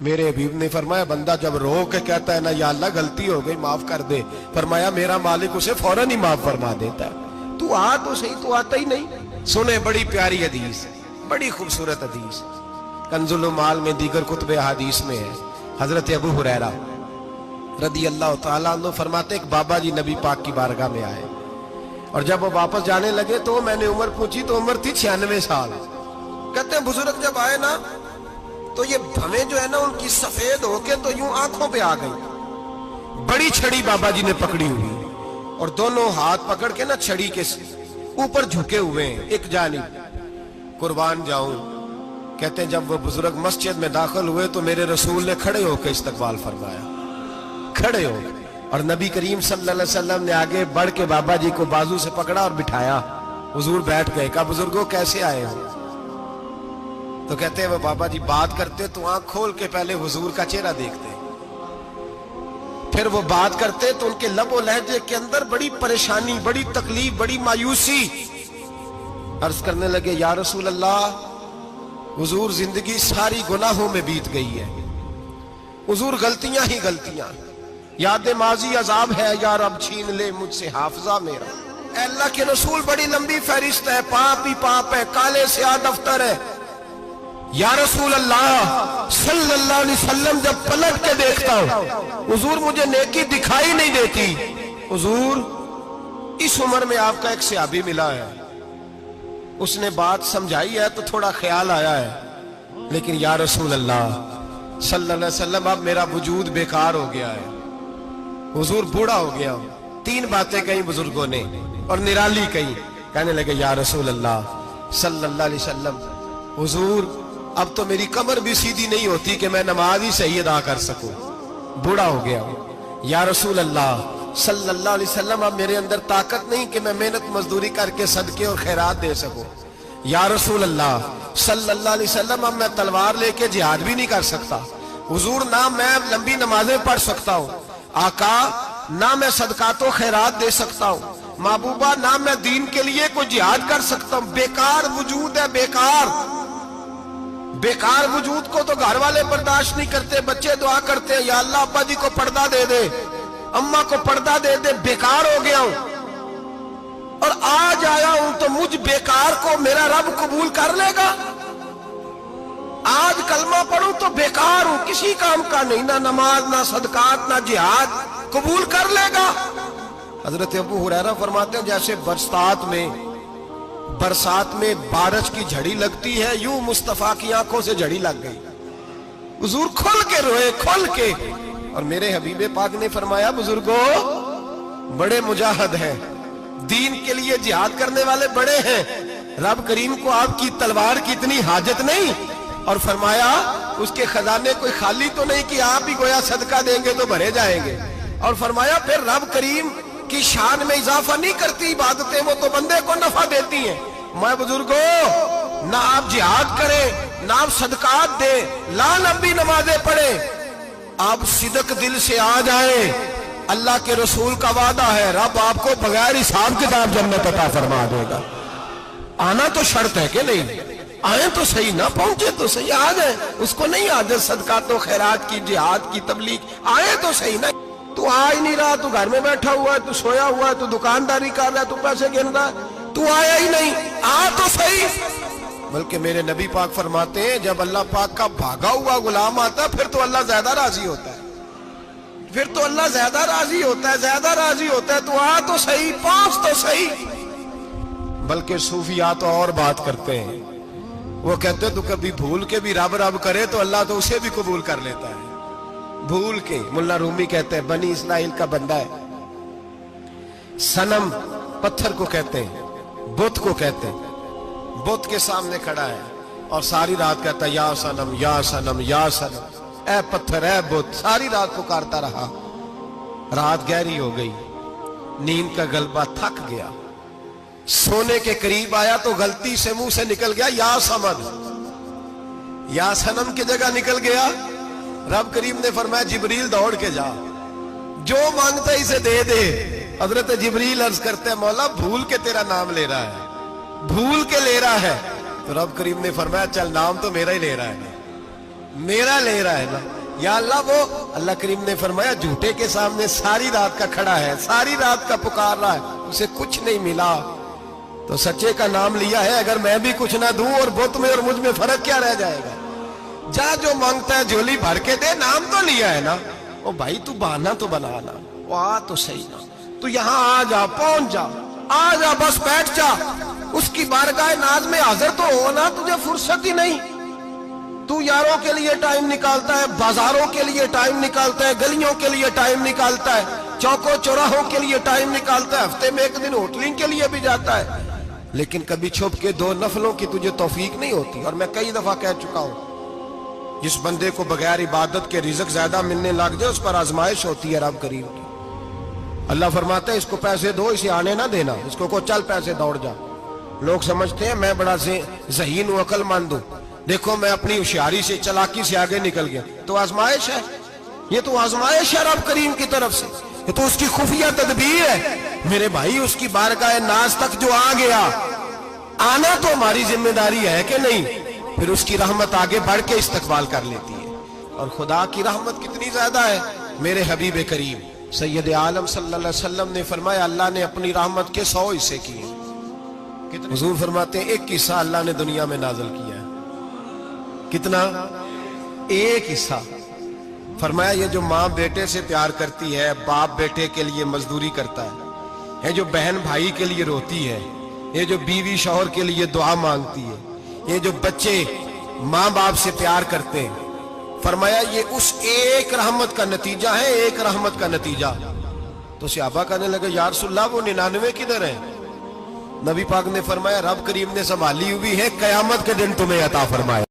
میرے حبیب نے فرمایا بندہ جب رو کے کہتا ہے نا یا اللہ غلطی ہو گئی معاف کر دے، فرمایا میرا مالک اسے فوراً ہی معاف فرما دیتا ہے۔ تو آ تو صحیح، تو آتا ہی نہیں۔ سنے بڑی پیاری حدیث، بڑی خوبصورت حدیث، کنز المال میں دیگر کتب احادیث میں ہے۔ حضرت ابو ہریرہ رضی اللہ تعالیٰ عنہ فرماتے ایک بابا جی نبی پاک کی بارگاہ میں آئے، اور جب وہ واپس جانے لگے تو میں نے عمر پوچھی تو عمر تھی 96 سال۔ کہتے ہیں بزرگ جب آئے نا تو یہ بھویں جو ہے نا ان کی سفید ہو کے تو یوں آنکھوں پہ آ گئی۔ بڑی چھڑی بابا جی نے پکڑی ہوئی اور دونوں ہاتھ پکڑ کے نا چھڑی کے اوپر جھکے ہوئے ہیں ایک جانب، قربان جاؤں۔ کہتے ہیں جب وہ بزرگ مسجد میں داخل ہوئے تو میرے رسول نے کھڑے ہو کے استقبال فرمایا، کھڑے ہو کے، اور نبی کریم صلی اللہ علیہ وسلم نے آگے بڑھ کے بابا جی کو بازو سے پکڑا اور بٹھایا۔ حضور بیٹھ گئے، کہا بزرگوں کیسے آئے ہو؟ تو کہتے ہیں وہ بابا جی بات کرتے تو آنکھ کھول کے پہلے حضور کا چہرہ دیکھتے، پھر وہ بات کرتے تو ان کے لب و لہجے کے اندر بڑی پریشانی، بڑی تکلیف، بڑی مایوسی۔ عرض کرنے لگے یا رسول اللہ، حضور زندگی ساری گناہوں میں بیت گئی ہے، حضور غلطیاں ہی غلطیاں، یاد ماضی عذاب ہے، یا رب چھین لے مجھ سے حافظہ میرا۔ اے اللہ کے رسول بڑی لمبی فہرست ہے، پاپ ہی پاپ ہے، کالے سیاہ دفتر ہے۔ یا رسول اللہ صلی اللہ علیہ وسلم جب پلٹ کے دیکھتا ہوں حضور مجھے نیکی دکھائی نہیں دیتی۔ حضور اس عمر میں آپ کا ایک صحابی ملا ہے، اس نے بات سمجھائی ہے تو تھوڑا خیال آیا ہے، لیکن یا رسول اللہ صلی اللہ علیہ وسلم اب میرا وجود بیکار ہو گیا ہے، حضور بوڑھا ہو گیا ہوں۔ تین باتیں کہیں بزرگوں نے اور نرالی کہیں، کہنے لگے یا رسول اللہ صلی اللہ علیہ وسلم، حضور اب تو میری کمر بھی سیدھی نہیں ہوتی کہ میں نماز ہی صحیح ادا کر سکوں، بوڑھا ہو گیا ہوں۔ یا رسول اللہ صلی اللہ علیہ وسلم اب میرے اندر طاقت نہیں کہ میں محنت مزدوری کر کے صدقے اور خیرات دے سکوں۔ یا رسول اللہ صلی اللہ علیہ وسلم اب میں تلوار لے کے جہاد بھی نہیں کر سکتا، حضور نہ میں لمبی نمازیں پڑھ سکتا ہوں، آقا نہ میں صدقات و خیرات دے سکتا ہوں، محبوبہ نہ میں دین کے لیے کوئی جہاد کر سکتا ہوں، بیکار وجود ہے، بیکار وجود کو تو گھر والے برداشت نہیں کرتے، بچے دعا کرتے ہیں یا اللہ ابا جی کو پردہ دے دے، اماں کو پردہ دے دے، بیکار ہو گیا ہوں، اور آج آیا ہوں تو مجھ بیکار کو میرا رب قبول کر لے گا؟ آج کلمہ پڑھوں تو بیکار ہوں، کسی کام کا نہیں، نہ نماز نہ صدقات نہ جہاد، قبول کر لے گا؟ حضرت ابو ہریرہ فرماتے ہیں جیسے برسات میں بارش کی جھڑی لگتی ہے، یوں مصطفیٰ کی آنکھوں سے جھڑی لگ گئی، حضور کھل کے روئے، کھل کے۔ اور میرے حبیب پاک نے فرمایا بزرگوں بڑے مجاہد ہیں، دین کے لیے جہاد کرنے والے بڑے ہیں، رب کریم کو آپ کی تلوار کی اتنی حاجت نہیں، اور فرمایا اس کے خزانے کوئی خالی تو نہیں کہ آپ ہی گویا صدقہ دیں گے تو بھرے جائیں گے، اور فرمایا پھر رب کریم کی شان میں اضافہ نہیں کرتی عبادتیں، وہ تو بندے کو نفع دیتی ہیں۔ میں بزرگوں نہ آپ جہاد کریں، نہ آپ صدقات دیں، لا لمبی نمازیں پڑھیں، آپ صدق دل سے آ جائیں، اللہ کے رسول کا وعدہ ہے رب آپ کو بغیر حساب کتاب جنت عطا فرما دے گا۔ آنا تو شرط ہے کہ نہیں؟ آئیں تو صحیح، نہ پہنچے تو صحیح، آ جائیں، اس کو نہیں عادت صدقات و خیرات کی، جہاد کی، تبلیغ، آئیں تو صحیح۔ نہ تو آ ہی نہیں رہا، تو گھر میں بیٹھا ہوا ہے، تو سویا ہوا ہے، تو دکانداری کر رہا ہے، تو پیسے گن رہا ہے، تو آیا ہی نہیں، آ تو صحیح۔ بلکہ میرے نبی پاک فرماتے ہیں جب اللہ پاک کا بھاگا ہوا غلام آتا ہے پھر تو اللہ زیادہ راضی ہوتا ہے، پھر تو اللہ زیادہ راضی ہوتا ہے، زیادہ راضی ہوتا ہے، تو آ تو صحیح، پاس تو صحیح۔ بلکہ صوفیاء تو اور بات کرتے ہیں، وہ کہتے ہیں تو کبھی بھول کے بھی رب رب کرے تو اللہ تو اسے بھی قبول کر لیتا ہے، بھول کے۔ ملا رومی کہتے ہیں بنی اسرائیل کا بندہ ہے، صنم پتھر کو کہتے ہیں، بت کو کہتے ہیں، بت کے سامنے کھڑا ہے اور ساری رات کہتا ہے یا صنم یا صنم یا صنم، اے پتھر اے بت، ساری رات پکارتا رہا۔ رات گہری ہو گئی، نیند کا غلبہ، تھک گیا، سونے کے قریب آیا تو غلطی سے منہ سے نکل گیا یا صمد، یا صنم کی جگہ نکل گیا۔ رب کریم نے فرمایا جبریل دوڑ کے جا، جو مانگتا ہے اسے دے دے۔ حضرت جبریل عرض کرتے ہیں مولا بھول کے تیرا نام لے رہا ہے، بھول کے لے رہا ہے، تو رب کریم نے فرمایا چل نام تو میرا ہی لے رہا ہے، میرا لے رہا ہے نا یا اللہ. وہ اللہ کریم نے فرمایا جھوٹے کے سامنے ساری رات کا کھڑا ہے, ساری رات کا پکار رہا ہے, اسے کچھ نہیں ملا تو سچے کا نام لیا ہے. اگر میں بھی کچھ نہ دوں اور بت میں اور مجھ میں فرق کیا رہ جائے گا؟ جا جو مانگتا ہے جھولی بھر کے دے, نام تو لیا ہے نا. او بھائی تو بہانا تو بنانا, وہ آ تو صحیح نا, تو یہاں آ جا, پہنچ جا, آ جا, بس بیٹھ جا, اس کی بارگاہ ناز میں حاضر تو ہونا. تجھے فرصت ہی نہیں. تو یاروں کے لیے ٹائم نکالتا ہے, بازاروں کے لیے ٹائم نکالتا ہے, گلیوں کے لیے ٹائم نکالتا ہے, چوکوں چوراہوں کے لیے ٹائم نکالتا ہے, ہفتے میں ایک دن ہوٹلنگ کے لیے بھی جاتا ہے, لیکن کبھی چھپ کے 2 نفلوں کی تجھے توفیق نہیں ہوتی. اور میں کئی دفعہ کہہ چکا ہوں, جس بندے کو بغیر عبادت کے رزق زیادہ ملنے لگ جائے اس پر آزمائش ہوتی ہے رب کریم کی. اللہ فرماتا ہے اس کو پیسے دو, اسے آنے نہ دینا, اس کو چل پیسے دوڑ جا. لوگ سمجھتے ہیں میں بڑا ذہین ہوں, عقل مند ہوں, دیکھو میں اپنی ہوشیاری سے, چلاکی سے آگے نکل گیا. تو آزمائش ہے, یہ تو آزمائش ہے رب کریم کی طرف سے, یہ تو اس کی خفیہ تدبیر ہے. میرے بھائی اس کی بارگاہ ناز تک جو آ گیا, آنا تو ہماری ذمہ داری ہے کہ نہیں, پھر اس کی رحمت آگے بڑھ کے استقبال کر لیتی ہے. اور خدا کی رحمت کتنی زیادہ ہے. میرے حبیب کریم سید عالم صلی اللہ علیہ وسلم نے فرمایا اللہ نے اپنی رحمت کے 100 حصے کیے. حضور فرماتے ہیں 1 حصہ اللہ نے دنیا میں نازل کیا ہے. کتنا؟ 1 حصہ. فرمایا یہ جو ماں بیٹے سے پیار کرتی ہے, باپ بیٹے کے لیے مزدوری کرتا ہے, یہ جو بہن بھائی کے لیے روتی ہے, یہ جو بیوی شوہر کے لیے دعا مانگتی ہے, یہ جو بچے ماں باپ سے پیار کرتے ہیں, فرمایا یہ اس 1 رحمت کا نتیجہ ہے, 1 رحمت کا نتیجہ. تو صحابہ کہنے لگے یا رسول اللہ وہ 99 کدھر ہیں؟ نبی پاک نے فرمایا رب کریم نے سنبھالی ہوئی ہے, قیامت کے دن تمہیں عطا فرمایا.